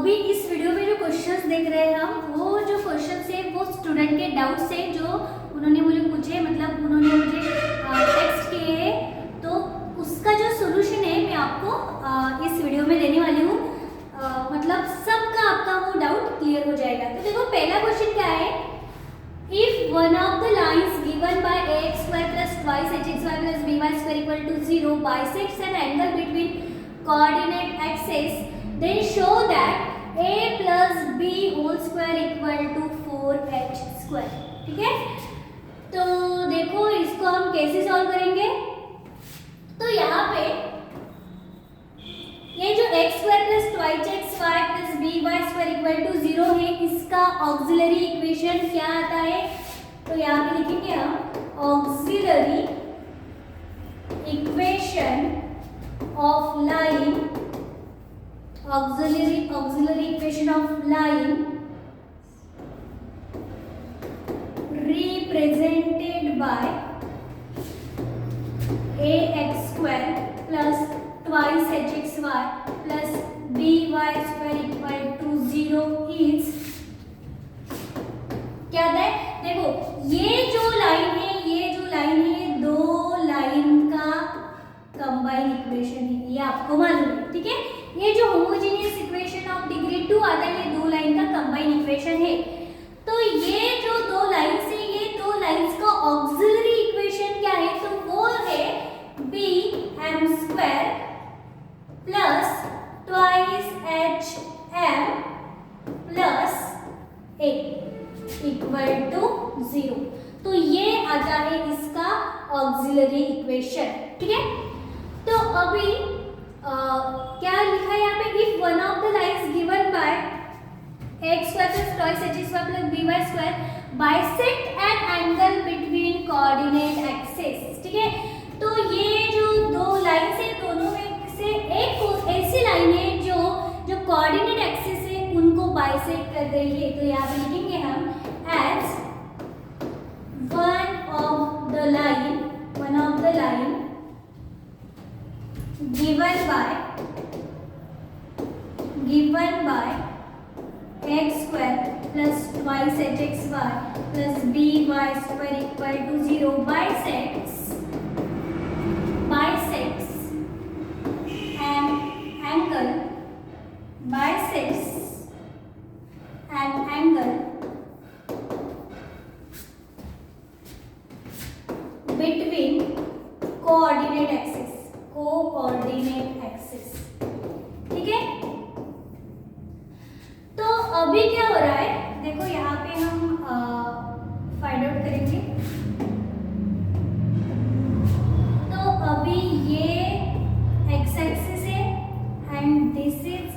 अभी इस वीडियो में जो क्वेश्चंस देख रहे हैं हम, वो जो क्वेश्चंस है वो स्टूडेंट के डाउट्स है जो उन्होंने मुझे पूछे, मतलब उन्होंने मुझे टेक्स्ट किए हैं, तो उसका जो सोल्यूशन है मैं आपको इस वीडियो में देने वाली हूँ। मतलब सबका आपका वो डाउट क्लियर हो जाएगा। तो देखो पहला क्वेश्चन क्या है, if one of the lines given by ax square plus twice hxy plus by square equal to 0 bisects an angle between coordinate axes, then show that a plus b whole square equal to 4h square। ठीक है, तो देखो इसको हम कैसे solve करेंगे। तो यहाँ पे ये जो x square plus twice x y plus b y square equal to 0 है, इसका ऑक्सिलरी इक्वेशन क्या आता है, तो यहाँ पे लिखेंगे हम auxiliary equation of line, auxiliary equation of line represented by ax square plus twice hxy plus by square equal to 0 is क्या है। देखो ये जो लाइन है, ये जो लाइन है, दो लाइन का कंबाइन इक्वेशन है, ये आपको मालूम है। ठीक है, ये जो होमोजेनियस इक्वेशन ऑफ डिग्री 2 आता है, ये दो लाइन का कंबाइन इक्वेशन है। तो ये जो दो लाइन से, ये दो लाइंस का ऑक्सिलरी इक्वेशन क्या है, तो वो है b m square plus twice h m plus a equal to 0। तो ये आता है इसका ऑक्सिलरी इक्वेशन। ठीक है, तो अभी क्या लिखा है यहाँ पे, if one of the lines given by x square plus twice h square plus b y square bisect an angle between coordinate axis. ठीक है, तो ये जो दो लाइन है, दोनों में से एक ऐसी लाइन है जो कोऑर्डिनेट एक्सिस है उनको बाइसेक्ट कर रही है। तो यहाँ पे लिखेंगे हम as one of the line given by x square plus twice h x y plus b y square equal to 0 bisects an angle between coordinate axis। ठीक है, तो अभी क्या हो रहा है, देखो यहाँ पे हम फाइंड आउट करेंगे। तो अभी ये x एक्सिस है and this is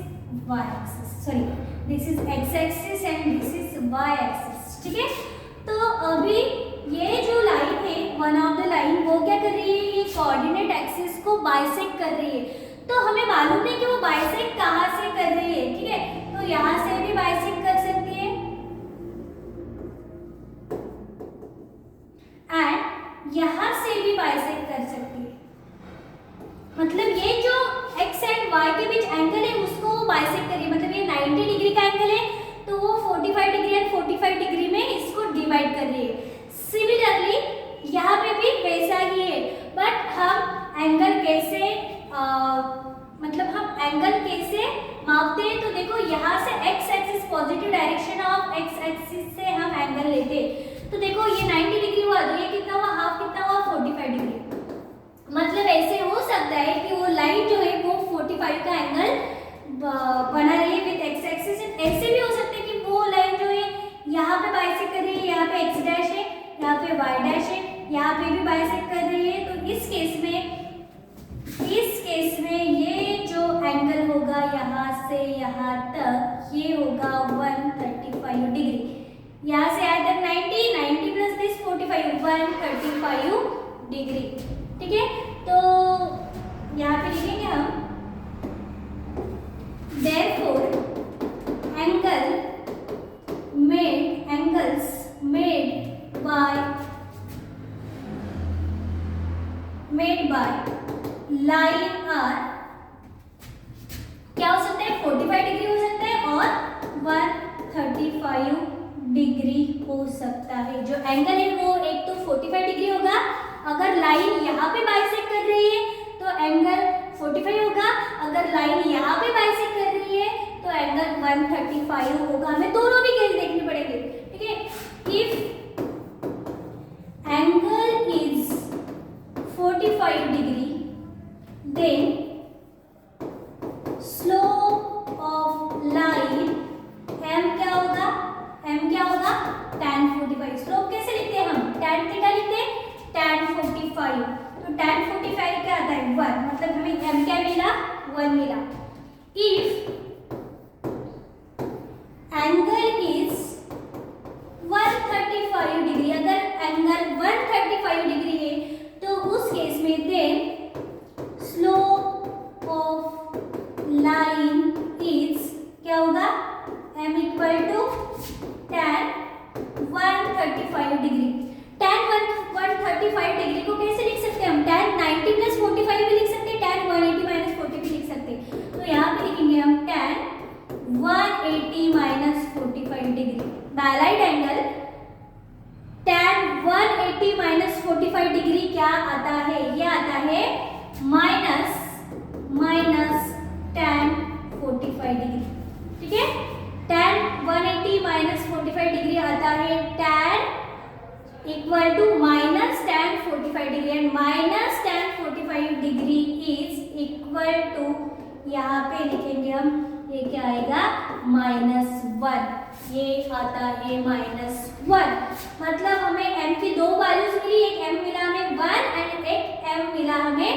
y axis, sorry this is x axis and this is y axis. ठीक है, तो अभी ये जो लाइन है, वन ऑफ द लाइन, वो क्या कर रही है, ये कोऑर्डिनेट एक्सिस को बाइसेक्ट कर रही है। तो हमें मालूम है कि वो बाइसेक्ट कहाँ से कर रही है। ठीक है, तो यहाँ से भी बाइसेक्ट कर सकती है एंड यहाँ से भी बाइसेक्ट कर सकती है। मतलब ये जो x एंड y के बीच एंगल है उसको वो बाइसेक्ट कर रही है। मतलब ये 90 डिग्री का एंगल है, तो वो 45 डिग्री एंड 45 डिग्री में इसको डिवाइड कर रही है। सिमिलरली यहाँ पे भी वैसा ही है, बट हम एंगल कैसे मतलब हम एंगल कैसे मापते हैं, तो देखो यहाँ से x axis positive direction of x axis से हम एंगल लेते हैं। तो देखो ये 90 डिग्री हुआ, तो ये कितना हुआ, हाफ कितना हुआ, 45 डिग्री। मतलब ऐसे हो सकता है कि वो लाइन जो है वो 45 का एंगल बना रही है विद x एक्सिस। ऐसे भी हो सकता है कि वो लाइन जो है यहाँ पे बाइसेक्ट कर रही है, यहाँ पे x डैश है, यहाँ पे y डैश है, यहाँ पे भी बाइसेक्ट कर रही है। तो इस केस में ये जो एंगल होगा यहाँ से यहाँ तक, ये होगा 135 डिग्री। यहाँ से यहाँ तक 90 प्लस दिस 45, 135 डिग्री। ठीक है, तो यहाँ पे लिखेंगे हम therefore angles made by line are क्या हो सकता है, 45 डिग्री हो सकता है और सकता है। जो एंगल है वो एक तो 45 डिग्री होगा, अगर लाइन यहाँ पे बाइसेक्ट कर रही है तो एंगल 45 होगा, अगर लाइन यहाँ पे बाइसेक्ट कर रही है तो एंगल 135 होगा। हमें दोनों भी केस देखने पड़ेंगे, ठीक है। If angle is 45 degree then slope of line m क्या होगा, m क्या होगा tan 45। स्लोप कैसे लिखते हैं हम, tan थीटा लिखते हैं, tan 45। तो tan 45 क्या आता है 1, मतलब हमें m क्या मिला 1 मिला। इफ एंगल इज 135 डिग्री, अगर एंगल 135 डिग्री है तो उस केस में then slope of line is क्या होगा m equal to tan 135 degree. tan 135 degree को कैसे लिख सकते हैं हम, tan 90 प्लस 45 भी लिख सकते हैं, tan 180 माइनस 40 भी लिख सकते हैं। तो यहाँ पे लिखेंगे हम tan 180 माइनस 45 डिग्री। बैलाइट एंगल tan 180 माइनस 45 डिग्री क्या आता है, ये आता है माइनस tan 45 डिग्री, ठीक है। tan 180 माइनस 45 डिग्री आता है tan equal to minus tan 45 degree, and minus tan 45 degree is equal to, यहाँ पे लिखेंगे हम, ये क्या आएगा -1, ये आता है -1। मतलब हमें m की दो वैल्यूज मिली, एक m मिला हमें 1 एंड एक m मिला हमें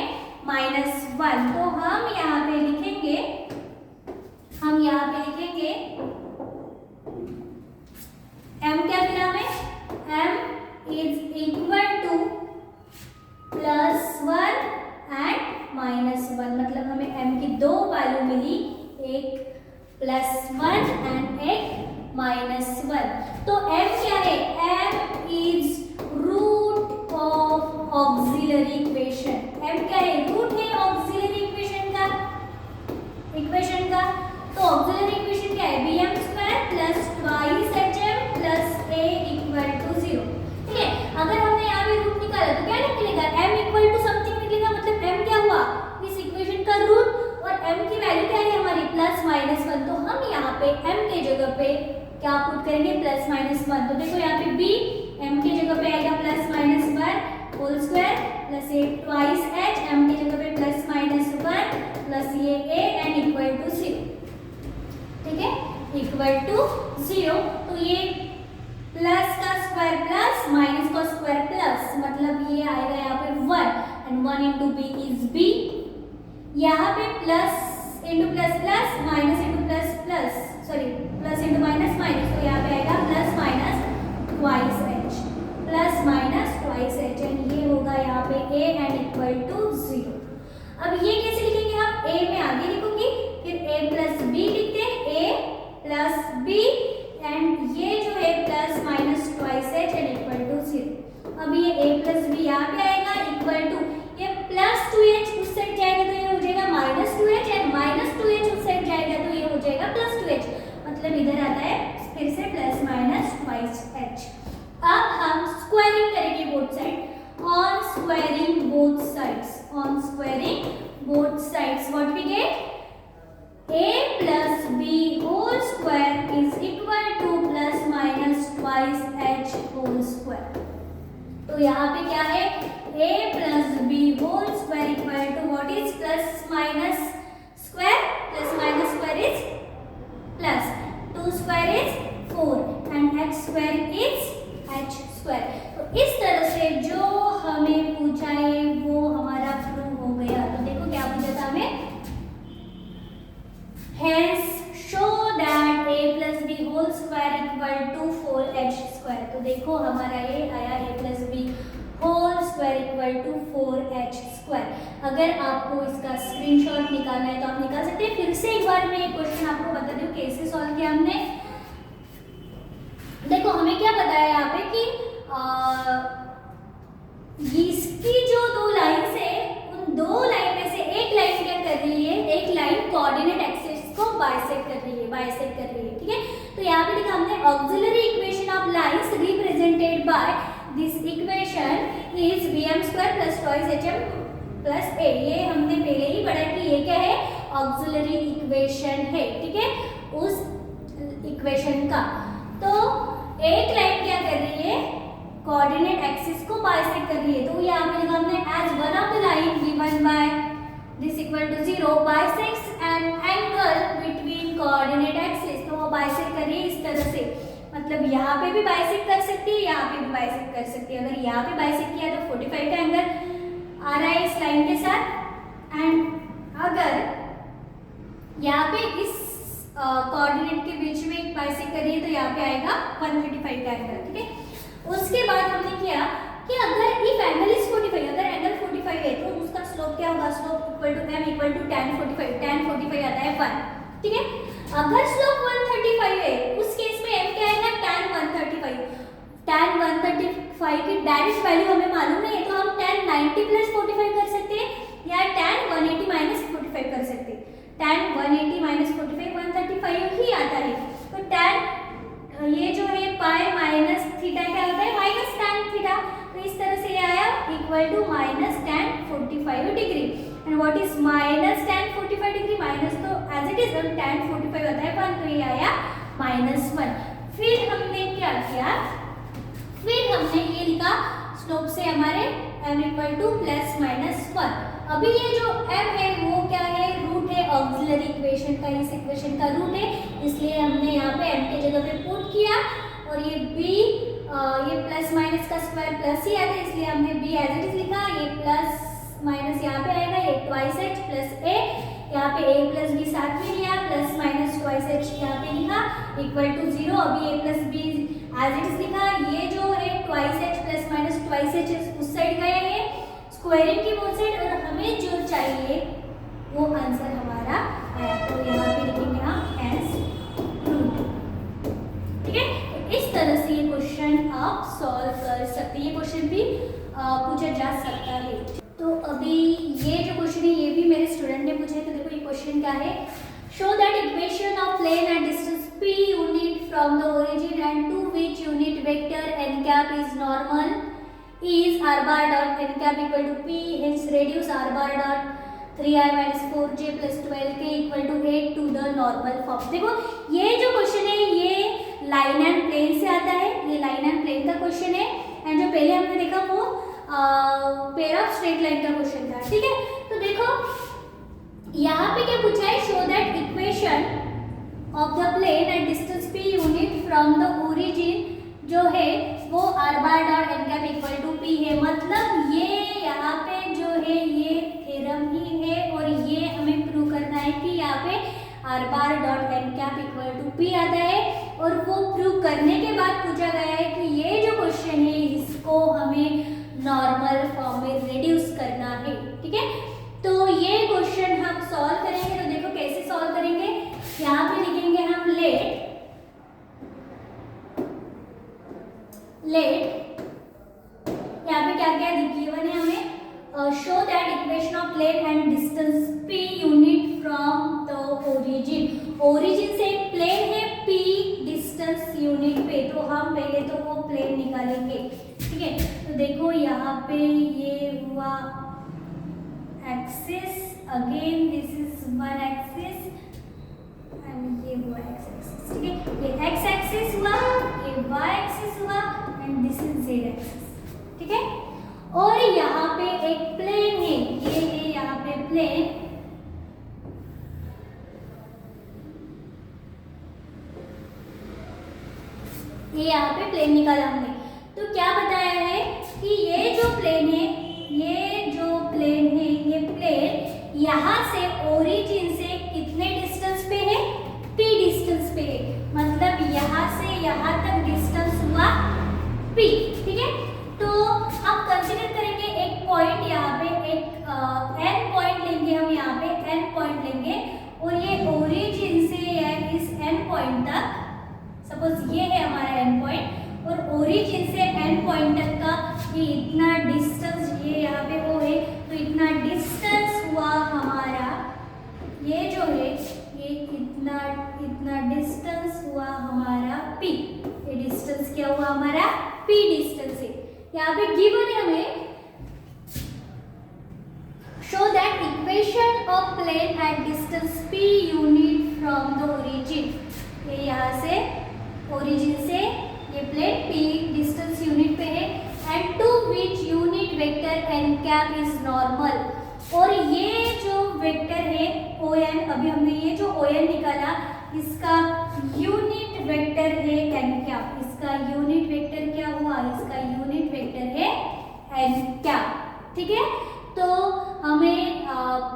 -1। तो हम यहाँ पे लिखेंगे m क्या मिला हमें, m is equal to +1 and -1। मतलब हमें m की दो वैल्यू मिली, एक +1 एंड एक -1। तो m क्या है, m is root of auxiliary equation. m क्या है, रूट है ऑक्सिलरी इक्वेशन का। तो ऑक्सिलरी इक्वेशन क्या है, bm² plus twice hm plus a equal to 0, ठीक है। अगर हमने यहाँ पे रूट निकाला तो क्या निकलेगा, m इक्वल टू समथिंग निकलेगा, मतलब m क्या हुआ इस इक्वेशन का रूट, और m की वैल्यू क्या है हमारी +-1। तो हम यहाँ पे m के जगह पे क्या पुट करेंगे, +-1। तो देखो यहाँ पे b m के जगह पे आएगा +-1 whole square plus a twice h, m की जगह पे +-1 प्लस ये a एंड इक्वल टू 0, ठीक है, इक्वल टू 0। तो ये प्लस का स्क्वायर प्लस माइनस का स्क्वायर प्लस, मतलब ये आएगा यहाँ पे 1 and 1 into b is b। यहाँ पे plus into plus plus, minus into plus plus, sorry plus into minus minus, तो यहाँ पे आएगा plus minus twice h, plus minus twice h, and ये होगा यहाँ पे a एंड इक्वल टू 0। अब ये कैसे लिखेंगे हम, a में आगे लिखूंगी, फिर a प्लस b लिखते हैं, a प्लस b एंड ये जो है plus minus twice h and equal to 0। अब ये a प्लस b यहाँ पे आएगा इक्वल टू, ये प्लस 2h उस साइड जाएगा तो ये हो जाएगा -2h, एंड -2h उस साइड जाएगा तो ये हो जाएगा +2h, मतलब इधर आता है फिर से प्लस माइनस ट्वाइस h। अब हम स्क्वायरिंग करेंगे both side, on squaring both sides what we get, a plus b whole square is equal to plus minus twice h whole square। तो यहाँ पे क्या है, a plus b whole square equal to what is plus minus square is plus, 2 square is 4 and h square is h square। तो इस तरह से जो हमें पूछा है वो हमारा प्रूव हो गया। तो देखो क्या पूछा था हमें, hence show that a plus b whole square equal to 4h square। तो देखो हमारा ये आया a plus b whole square equal to 4h square। अगर आपको इसका स्क्रीनशॉट निकालना है तो आप निकाल सकते हैं। फिर से एक बार मैं ये क्वेश्चन आपको बता दूं कैसे सॉल्व किया हमने। देखो हमें क्या बताया यहाँ पे कि इसकी जो दो लाइंस है उन दो लाइन में से एक लाइन क्या कर रही है, एक लाइन कोऑर्डिनेट एक्सिस को बाइसेक्ट कर रही है, ठीक है। तो यहाँ पे लिखा हमने auxiliary equation of lines represent represented by this equation is bm square plus twice hm plus a। ये हमने पहले ही पढ़ा कि ये क्या है, ऑक्सिलरी इक्वेशन है, ठीक है, उस इक्वेशन का। तो एक लाइन क्या कर रही है, कोऑर्डिनेट एक्सिस को बाइसेक्ट कर रही है। तो यहाँ पे लिखा हमने as one of the line given by this equal to 0 bisects an angle between coordinate axis. तो वो बाइसेक्ट कर रही है इस तरह से, मतलब यहाँ पे भी बाइसेक्ट कर सकती है, यहाँ पे भी बाइसेक्ट कर सकती है। अगर यहाँ पे बाइसेक्ट किया तो 45 का एंगल आ रहा है इस लाइन के साथ, एंड अगर यहाँ पे इस कोऑर्डिनेट के बीच में एक बाइसेक्ट कर रही है तो यहाँ पे आएगा 135 का एंगल, ठीक है। उसके बाद हमने किया कि अगर इफ एंगल इज 45, अगर एंगल 45 है तो उसका स्लोप क्या होगा, slope equal to m equal to tan 45, tan 45 आता है 1, ठीक है। अगर स्लोप 135 है उस केस में m क्या आएगा, tan 135। tan 135 की डायरेक्ट वैल्यू हमें मालूम नहीं है तो हम tan 90 प्लस 45 कर सकते हैं या tan 180 माइनस 45 कर सकते हैं। tan 180 माइनस 45 135 ही आता है। तो tan ये जो है पाई माइनस थीटा क्या होता है, माइनस tan थीटा। तो इस तरह से ये आया equal to minus tan 45 degree. And what is minus tan 45 degree, minus तो एज इट इज tan 45 होता है 1, तो ये आया -1। फिर हमने क्या किया, फिर हमने ये लिखा स्लोप से हमारे m equal two plus minus 1। अभी ये जो m है वो क्या है, रूट है ऑक्सिलरी इक्वेशन का, इस इक्वेशन का रूट है, इसलिए हमने यहाँ पे m के जगह पे पुट किया। और ये b ये प्लस माइनस का स्क्वायर प्लस ही आता है, इसलिए हमने b एज इट इज लिखा। ये प्लस माइनस यहाँ पे आएगा, ये ट्वाइस h प्लस a, यहाँ पे a प्लस b साथ में लिया, प्लस माइनस ट्वाइस h यहाँ पे लिखा इक्वल टू 0। अभी a प्लस b एज इट इज लिखा। ये जो है twice h plus minus twice h उस साइड गया है, स्क्वायरिंग की बोथ साइड, और हमें जो चाहिए वो आंसर हमारा आया। तो यहाँ पे लिखेंगे हम एज रूट, ठीक है। तो इस तरह से ये क्वेश्चन आप सॉल्व कर सकते हैं, ये क्वेश्चन भी पूछा जा सकता है। तो अभी ये जो क्वेश्चन है ये भी मेरे स्टूडेंट ने पूछा है। तो देखो ये क्वेश्चन क्या है, show that equation of plane and distance p unit from the origin and to which unit vector n cap is normal is r bar dot n cap equal to p, hence reduce r bar dot 3i minus 4j plus 12k equal to 8 to the normal form। देखो ये जो question है ये line and plane से आता है, ये line and plane का क्वेश्चन है। एंड जो पहले हमने देखा वो पेयर ऑफ स्ट्रेट लाइन का क्वेश्चन था, ठीक है। तो देखो यहाँ पे क्या पूछा है, show that equation of the plane and distance p unit from the origin जो है वो r bar dot n cap equal to p है। मतलब ये यहाँ पे जो है ये थ्योरम ही है और ये हमें प्रूव करना है कि यहाँ पे r bar dot n cap equal to p आता है। और वो प्रूव करने के बाद पूछा गया है कि ये जो क्वेश्चन है इसको हमें नॉर्मल फॉर्म में रिड्यूस करना है, ठीक है। तो ये क्वेश्चन हम सॉल्व करेंगे। तो देखो कैसे सॉल्व करेंगे, यहाँ पे लिखेंगे हम लेट यहाँ पे क्या क्या गिवन है हमें, show that equation of plane and distance p unit from the origin. Origin से एक प्लेन है p, डिस्टेंस यूनिट पे, तो हम पहले तो वो प्लेन निकालेंगे, ठीक है। तो देखो यहाँ पे ये हुआ axis, again this is one axis and ये हुआ एक्स एक्सिस, ठीक है। ये एक्स एक्सिस हुआ, ये वाई एक्सिस हुआ and this is Z axis, ठीक है। और यहाँ पे एक प्लेन है, ये है यहाँ पे प्लेन, ये यहाँ पे प्लेन निकाला हमने। तो क्या बताया है कि ये जो प्लेन है, ये जो प्लेन है, ये प्लेन यहाँ से ओरिजिन से कितने डिस्टेंस पे है, p डिस्टेंस पे है। मतलब यहाँ से यहाँ तक डिस्टेंस हुआ p, ठीक है। तो हम कंसीडर करेंगे एक पॉइंट, यहाँ पे एक n पॉइंट लेंगे हम, यहाँ पे n पॉइंट लेंगे और ये ओरिजिन से इस n पॉइंट तक, सपोज ये है हमारा n पॉइंट और ओरिजिन से n पॉइंट तक का ये इतना डिस्टेंस, ये यहाँ पे वो है, तो इतना डिस्टेंस हुआ हमारा, ये जो है ये इतना डिस्टेंस हुआ हमारा p, ये डिस्टेंस क्या हुआ हमारा p डिस्टेंस है। यहाँ पे गिवन है हमें show that equation of plane at distance p unit from the origin। ये यहाँ से origin से ये प्लेन p डिस्टेंस यूनिट पे है and to which unit vector n cap is normal। और ये जो वेक्टर है on, अभी हमने ये जो on निकाला इसका यूनिट वेक्टर है n cap। इसका यूनिट वेक्टर क्या हुआ, इसका यूनिट वेक्टर है n cap। ठीक है, तो हमें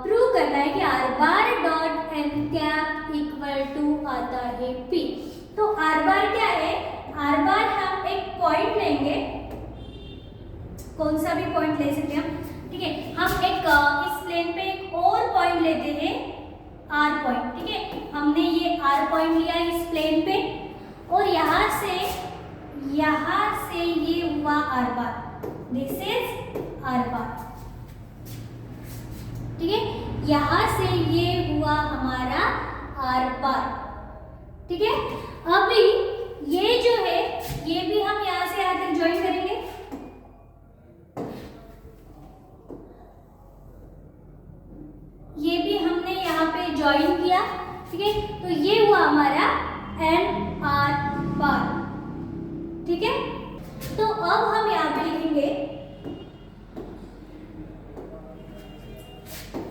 प्रूव करना है कि r bar dot n cap equal to आता है p। तो r बार क्या है, r बार हम एक पॉइंट लेंगे, कौन सा भी पॉइंट ले सकते हैं हम। ठीक है, हम एक इस प्लेन पे एक और पॉइंट लेते हैं r पॉइंट। ठीक है, हमने ये r पॉइंट लिया इस प्लेन पे और यहाँ से ये हुआ r bar, this is r बार। ठीक है, यहाँ से ये हुआ हमारा r बार। ठीक है, अभी ये जो है ये भी हम यहाँ से यहाँ तक ज्वाइन करेंगे। ये भी हमने यहाँ पे ज्वाइन किया। ठीक है, तो ये हुआ हमारा n r बार। ठीक है, तो अब हम यहाँ पे लिखेंगे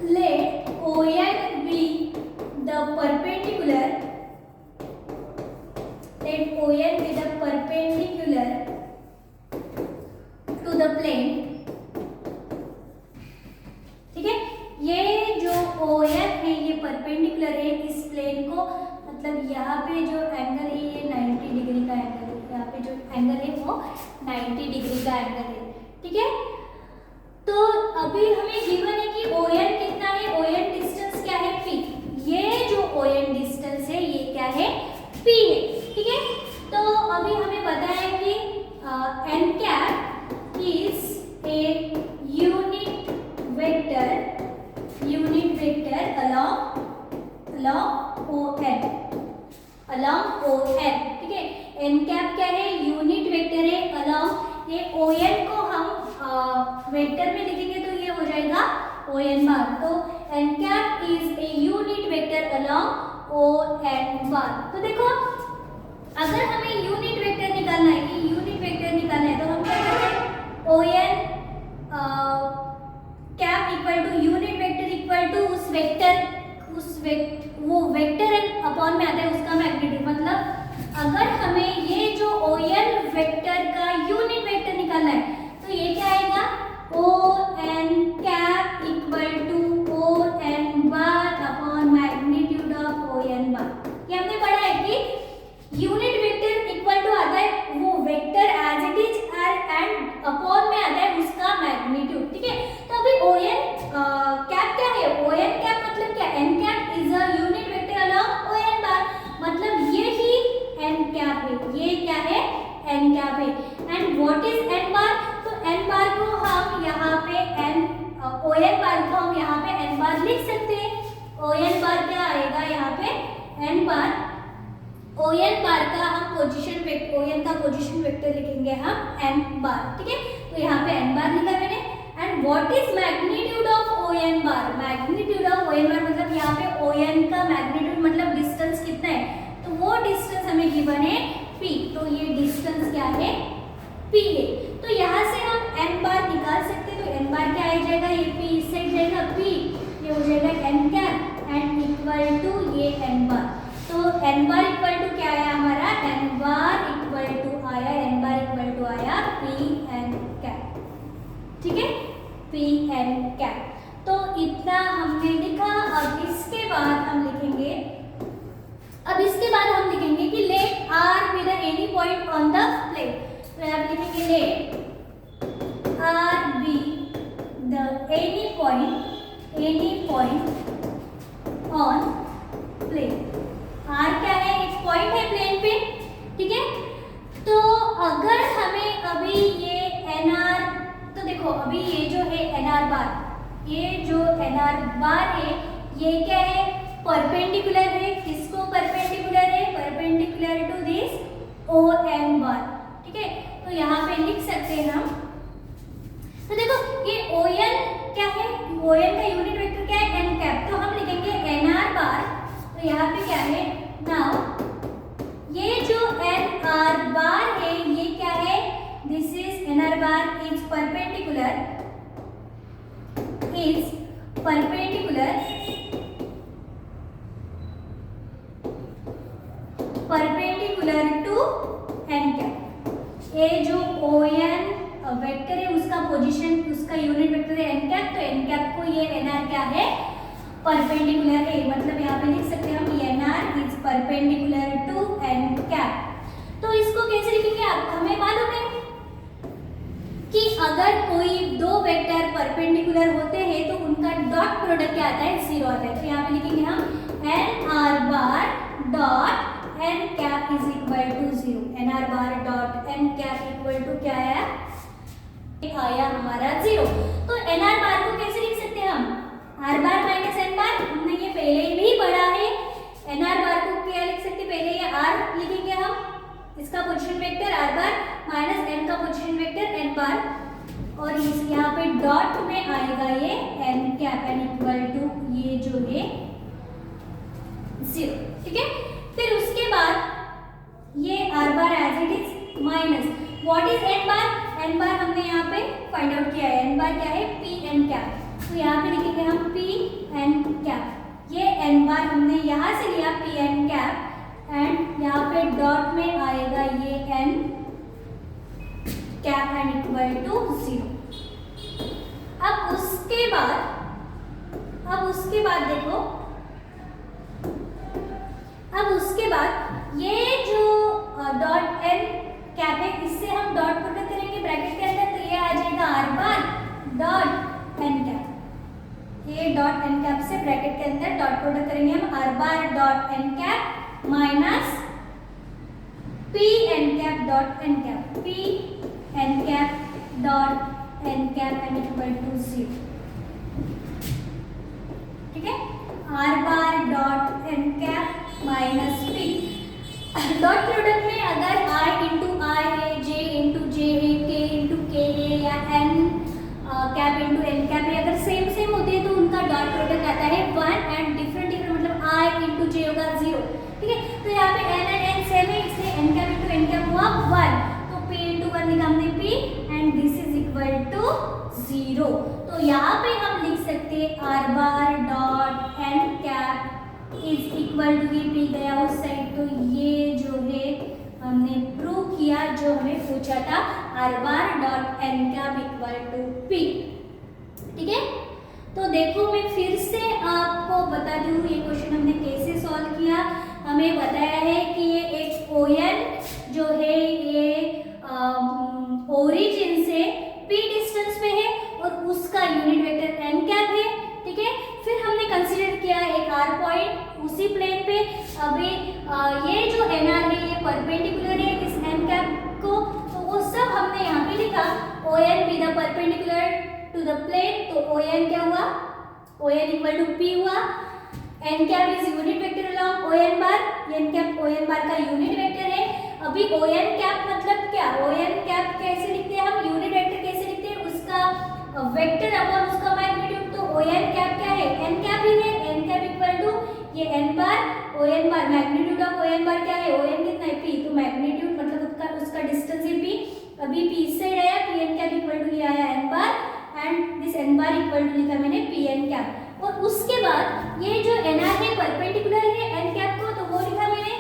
let ON be the perpendicular, let ON be the perpendicular to the plane। ठीक है, ये जो ON है ये परपेंडिकुलर है इस प्लेन को, मतलब यहाँ पे जो एंगल है ये 90 डिग्री का एंगल है, यहाँ पे जो एंगल है वो 90 डिग्री का एंगल है। ठीक है, तो अभी हमें गिवन है कि ON कितना है, ON डिस्टेंस क्या है p। ये जो ON डिस्टेंस है ये क्या है p है। ठीक है, तो अभी हमें पता है कि n cap is a unit vector along ON। ठीक है, n कैप क्या है, यूनिट वेक्टर है along ये ON को हम वेक्टर में लिखेंगे तो ये हो जाएगा ON बार। तो n cap is a unit vector along ON बार। तो देखो अगर हमें यूनिट वेक्टर निकालना है, कि यूनिट वेक्टर निकालना है तो हम क्या करते हैं, ON cap equal to unit vector equal to वो वेक्टर अपॉन में आता है उसका मैग्नीट्यूड। मतलब अगर हमें ये जो ON वेक्टर का यूनिट वेक्टर निकालना है तो ये क्या आएगा, ON cap equal to ON bar upon magnitude of ON bar. ये हमने पढ़ा है कि यूनिट वेक्टर इक्वल टू आता है वो vector as it is and upon में आता है उसका मैग्नीट्यूड। ठीक है, तो अभी ON कैप क्या है, ON कैप मतलब क्या, n cap is a unit vector along ON बार, मतलब ये ही n कैप है, ये क्या है n कैप है। And what is n bar, तो n बार को हम यहाँ पे ON बार को हम यहाँ पे n बार लिख सकते हैं। ON बार क्या आएगा यहाँ पे n बार, ON बार का हम पोजीशन वेक्टर, ON का पोजीशन वेक्टर लिखेंगे हम n बार। ठीक है, तो यहाँ पे n बार लिखा मैंने। And what is magnitude of ON bar, magnitude of ON बार मतलब यहाँ पे ON का मैग्नीट्यूड मतलब डिस्टेंस कितना है, तो वो डिस्टेंस हमें गिवन है p। तो ये डिस्टेंस क्या है p है। तो यहाँ से हम n बार निकाल सकते हैं। तो n बार क्या आ जाएगा, ये p इस साइड जाएगा, p ये हो जाएगा n cap and equal to ये n बार। तो n बार इक्वल टू क्या आया हमारा, n बार इक्वल टू आया, n बार इक्वल टू आया p n कैप। ठीक है, p n कैप। तो इतना हमने लिखा। अब इसके बाद हम लिखेंगे कि let r be the any point on the plane. तो यहाँ पे लिखेंगे let r be the any point on plane. r क्या है, एक पॉइंट है प्लेन पे। ठीक है, तो अगर हमें अभी ये nr, तो देखो अभी ये जो है nr बार, ये जो nr बार है ये क्या है, परपेंडिकुलर है। किसको परपेंडिकुलर है, perpendicular to this ON perpendicular to n cap. ये जो ओ एन वेक्टर है उसका पोजीशन, उसका यूनिट वेक्टर है एन कैप, तो एन कैप को ये एन आर क्या है, परपेंडिकुलर है। मतलब यहाँ पे लिख सकते हैं हम n r is perpendicular to n cap. तो इसको कैसे लिखेंगे, आप हमें मालूम है कि अगर कोई दो वेक्टर परपेंडिकुलर होते हैं तो उनका डॉट प्रोडक्ट क्या आता है, जीरो आता है। तो यहाँ पे लिखेंगे हम n r bar dot N cap is equal to zero. N r bar dot N cap equal to क्या आया हमारा जीरो। तो एन आर बार को कैसे लिख सकते हैं हम, r bar minus n bar, हमने ये पहले भी पढ़ा है। एन आर बार को क्या लिख सकते हैं, पहले ये आर लिखेंगे हम, इसका position vector r bar minus n का पोजीशन वेक्टर एन बार, और इस यहाँ पे डॉट में आएगा ये n cap n equal to ये जो है जीरो। ठीक है, फिर उसके बाद ये R bar as it is minus what is N bar. N bar हमने यहाँ पे फाइंड आउट किया है, एन बार क्या है, पी एन कैप। तो यहाँ पे लिखेंगे हम पी एन कैप। ये एन बार हमने यहाँ से लिया पी एन कैप, एंड यहाँ पे डॉट में आएगा ये n cap n equal to zero. अब उसके बाद देखो, अब उसके बाद ये जो डॉट एन कैप है इससे हम डॉट प्रोडक्ट करेंगे ब्रैकेट के अंदर, तो ये आ जाएगा r bar dot N cap. ये डॉट एन कैप से ब्रैकेट के अंदर डॉट प्रोडक्ट करेंगे हम, r bar dot N cap minus p N cap dot N cap, P N cap dot N cap n equal to zero. ठीक है, r bar dot N cap minus p. Dot product में अगर i into आई है, j into जे है, k into के है, या n cap into n cap है, अगर सेम सेम होते हैं तो उनका डॉट प्रोडक्ट आता है 1, एंड डिफरेंट डिफरेंट मतलब i इंटू जे होगा 0। ठीक है, तो यहाँ पे n एंड n सेम है इसलिए n cap into n cap हुआ 1, तो p इंटू 1 लिखा हमने p, and this is equal to 0। तो यहाँ पे हम लिख सकते हैं r bar dot N cap is equal to, ये पी गया उस साइड, तो ये जो है हमने प्रूव किया जो हमें पूछा था, r bar dot N cap equal to p. ठीक है, तो देखो मैं फिर से आपको बता दूं ये क्वेश्चन हमने कैसे सॉल्व किया। हमें बताया है कि ये एक ओएन जो है ये ओरिजिन से पी डिस्टेंस पे है और उसका यूनिट वेक्टर एन कैप है। ठीक है, फिर हमने कंसीडर किया एक आर पॉइंट उसी प्लेन पे। अभी ये जो एन आर है ये परपेंडिकुलर है इस एन कैप को, तो वो सब हमने यहाँ पे लिखा, O N B the perpendicular to the plane, तो ओ एन क्या हुआ, O N equal to P हुआ। N cap is unit vector along O N bar, N cap O N bar का यूनिट वेक्टर है। अभी O N cap मतलब क्या, O N cap कैसे लिखते हैं हम, यूनिट वेक्टर कैसे लिखते हैं, उसका वेक्टर अपॉन उसका मैग्नीट्यूड। तो ओ एन कैप क्या है, एन कैप ही है, एन कैप इक्वल टू ये N bar, O N bar magnitude of O N bar क्या है, ओ एन कितना है पी, तो मैग्नीट्यूड मतलब उसका डिस्टेंस है पी। अभी पी से आया p N cap equal to ये आया n bar, and this n bar equal to लिखा मैंने पी एन कैप। और उसके बाद ये जो एन आर है परपेंडिकुलर है एन कैप को, तो वो लिखा मैंने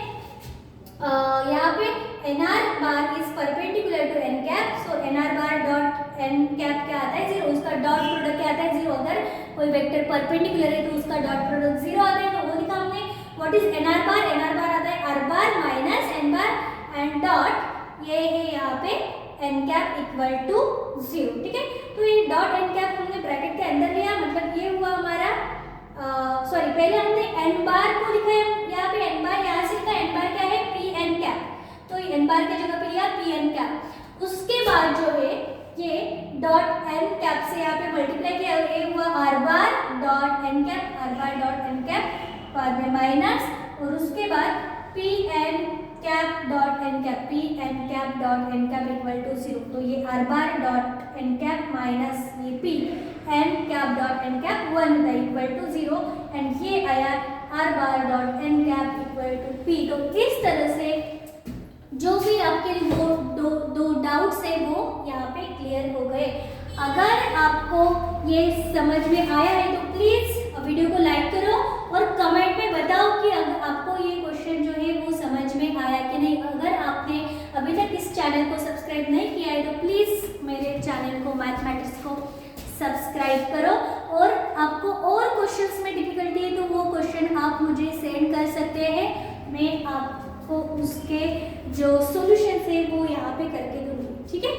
यहाँ पे n r bar is perpendicular to n cap, so n r bar dot N cap क्या आता है, जीरो। उसका डॉट प्रोडक्ट क्या आता है, जीरो। अगर कोई वेक्टर परपेंडिकुलर है तो उसका डॉट प्रोडक्ट जीरो आता है, तो वो लिखा हमने। What is n r bar, n r bar आता है r bar minus n bar and dot ये है यहाँ पे n cap equal to zero. ठीक है, तो ये डॉट एन कैप हमने ब्रैकेट के अंदर लिया, मतलब ये हुआ हमारा सॉरी पहले हमने एन बार को लिखा है यहाँ पे, एन बार यहाँ से लिखा, एन बार क्या है पी एन कैप, तो एन बार की जगह पे लिया पी एन कैप। उसके बाद जो है ये डॉट एन कैप से यहाँ पे मल्टीप्लाई किया, ये हुआ R bar dot N cap, R bar dot N cap, बाद में माइनस, और उसके बाद P N cap dot N cap, P N cap dot N cap equal to zero. तो ये R bar dot N cap minus ये P N cap dot N cap 1 होता है इक्वल टू जीरो, एंड ये आया R bar dot N cap equal to P. तो इस तरह से जो भी आपके दो डाउट्स है वो यहाँ पे क्लियर हो गए। अगर आपको ये समझ में आया है तो प्लीज़ वीडियो को लाइक करो और कमेंट में बताओ कि आपको ये क्वेश्चन जो है वो समझ में आया कि नहीं। अगर आपने अभी तक इस चैनल को सब्सक्राइब नहीं किया है तो प्लीज़ मेरे चैनल को मैथमेटिक्स को सब्सक्राइब करो। और आपको और क्वेश्चंस में डिफिकल्टी है तो वो क्वेश्चन आप मुझे सेंड कर सकते हैं, मैं आपको उसके जो सॉल्यूशंस है वो यहाँ पे करके दूँगी, ठीक है।